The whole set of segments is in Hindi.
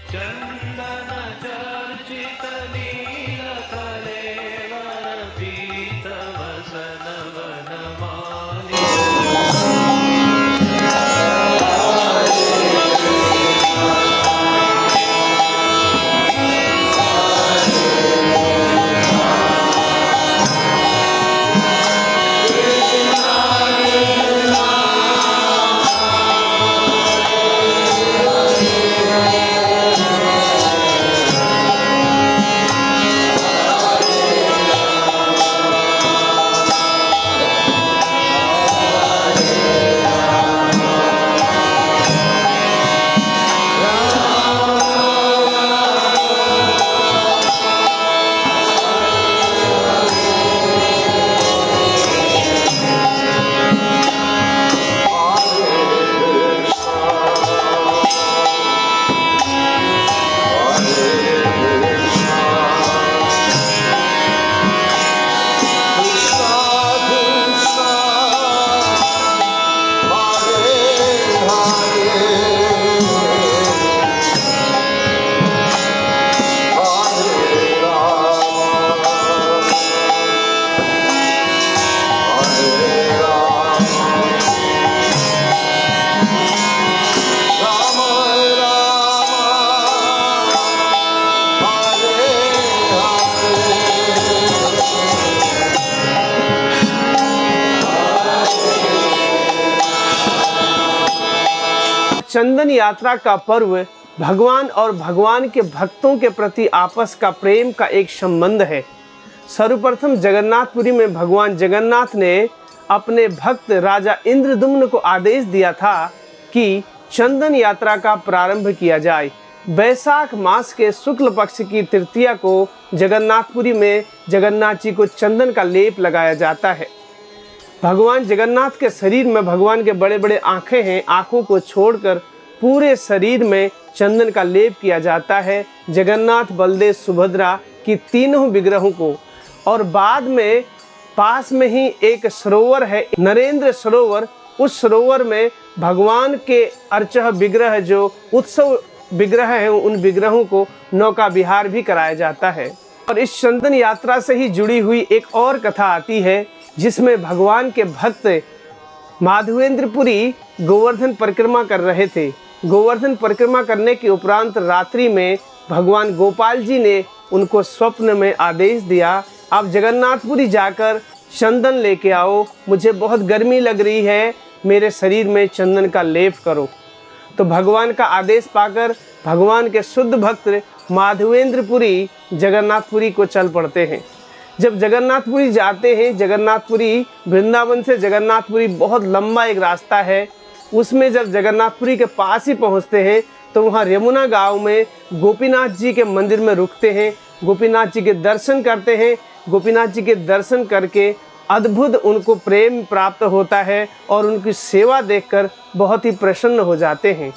चंदन चर्चित नीलकलेवर पीत वसन वनमाली। चंदन यात्रा का पर्व भगवान और भगवान के भक्तों के प्रति आपस का प्रेम का एक संबंध है। सर्वप्रथम जगन्नाथपुरी में भगवान जगन्नाथ ने अपने भक्त राजा इंद्रदुम्न को आदेश दिया था कि चंदन यात्रा का प्रारंभ किया जाए। बैसाख मास के शुक्ल पक्ष की तृतीया को जगन्नाथपुरी में जगन्नाथ जी को चंदन का लेप लगाया जाता है। भगवान जगन्नाथ के शरीर में भगवान के बड़े बड़े आँखें हैं। आँखों को छोड़कर पूरे शरीर में चंदन का लेप किया जाता है जगन्नाथ, बलदेव, सुभद्रा की तीनों विग्रहों को। और बाद में पास में ही एक सरोवर है, नरेंद्र सरोवर। उस सरोवर में भगवान के अर्चह विग्रह जो उत्सव विग्रह हैं, उन विग्रहों को नौका विहार भी कराया जाता है। और इस चंदन यात्रा से ही जुड़ी हुई एक और कथा आती है जिसमें भगवान के भक्त माधवेंद्रपुरी गोवर्धन परिक्रमा कर रहे थे। गोवर्धन परिक्रमा करने के उपरांत रात्रि में भगवान गोपाल जी ने उनको स्वप्न में आदेश दिया, आप जगन्नाथपुरी जाकर चंदन लेके आओ, मुझे बहुत गर्मी लग रही है, मेरे शरीर में चंदन का लेप करो। तो भगवान का आदेश पाकर भगवान के शुद्ध भक्त माधवेंद्रपुरी जगन्नाथपुरी को चल पड़ते हैं। जब जगन्नाथपुरी जाते हैं, जगन्नाथपुरी वृंदावन से जगन्नाथपुरी बहुत लंबा एक रास्ता है। उसमें जब जगन्नाथपुरी के पास ही पहुंचते हैं तो वहां यमुना गांव में गोपीनाथ जी के मंदिर में रुकते हैं, गोपीनाथ जी के दर्शन करते हैं। गोपीनाथ जी के दर्शन करके अद्भुत उनको प्रेम प्राप्त होता है और उनकी सेवा देखकर बहुत ही प्रसन्न हो जाते हैं।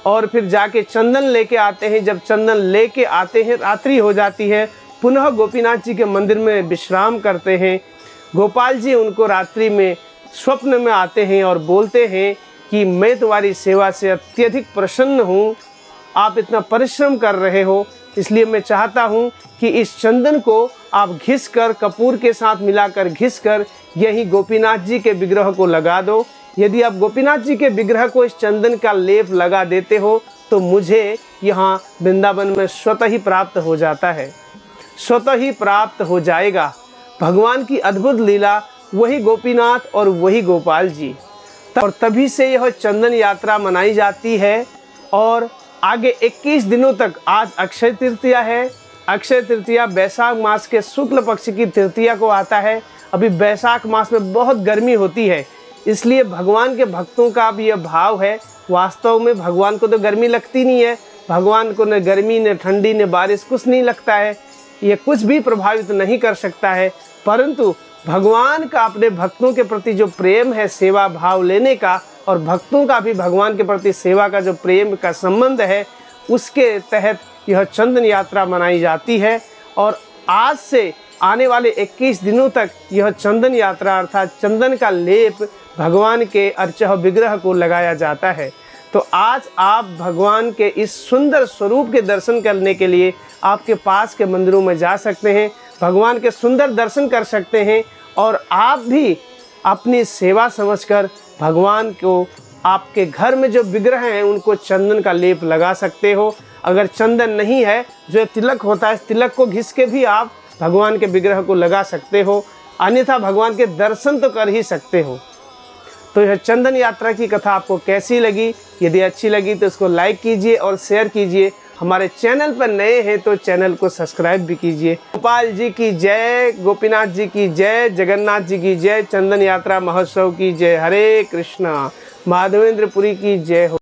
और फिर जाके चंदन लेके आते हैं। जब चंदन लेके आते हैं, रात्रि हो जाती है, पुनः गोपीनाथ जी के मंदिर में विश्राम करते हैं। गोपाल जी उनको रात्रि में स्वप्न में आते हैं और बोलते हैं कि मैं तुम्हारी सेवा से अत्यधिक प्रसन्न हूँ, आप इतना परिश्रम कर रहे हो, इसलिए मैं चाहता हूँ कि इस चंदन को आप घिस कर, कपूर के साथ मिलाकर घिस कर यही गोपीनाथ जी के विग्रह को लगा दो। यदि आप गोपीनाथ जी के विग्रह को इस चंदन का लेप लगा देते हो तो मुझे यहाँ वृंदावन में स्वतः ही प्राप्त हो जाता है, स्वतः ही प्राप्त हो जाएगा। भगवान की अद्भुत लीला, वही गोपीनाथ और वही गोपाल जी। और तभी से यह चंदन यात्रा मनाई जाती है। और आगे 21 दिनों तक, आज अक्षय तृतीया है, अक्षय तृतीया बैसाख मास के शुक्ल पक्ष की तृतीया को आता है। अभी बैसाख मास में बहुत गर्मी होती है, इसलिए भगवान के भक्तों का अब यह भाव है, वास्तव में भगवान को तो गर्मी लगती नहीं है, भगवान को न गर्मी न ठंडी न बारिश कुछ नहीं लगता है, ये कुछ भी प्रभावित नहीं कर सकता है। परंतु भगवान का अपने भक्तों के प्रति जो प्रेम है, सेवा भाव लेने का, और भक्तों का भी भगवान के प्रति सेवा का जो प्रेम का संबंध है, उसके तहत यह चंदन यात्रा मनाई जाती है। और आज से आने वाले 21 दिनों तक यह चंदन यात्रा अर्थात चंदन का लेप भगवान के अर्चह विग्रह को लगाया जाता है। तो आज आप भगवान के इस सुंदर स्वरूप के दर्शन करने के लिए आपके पास के मंदिरों में जा सकते हैं, भगवान के सुंदर दर्शन कर सकते हैं और आप भी अपनी सेवा समझकर भगवान को आपके घर में जो विग्रह हैं उनको चंदन का लेप लगा सकते हो। अगर चंदन नहीं है, जो तिलक होता है, इस तिलक को घिस के भी आप भगवान के विग्रह को लगा सकते हो, अन्यथा भगवान के दर्शन तो कर ही सकते हो। तो यह चंदन यात्रा की कथा आपको कैसी लगी? यदि अच्छी लगी तो इसको लाइक कीजिए और शेयर कीजिए। हमारे चैनल पर नए हैं तो चैनल को सब्सक्राइब भी कीजिए। गोपाल जी की जय, गोपीनाथ जी की जय, जगन्नाथ जी की जय, चंदन यात्रा महोत्सव की जय। हरे कृष्णा। माधवेंद्रपुरी की जय हो।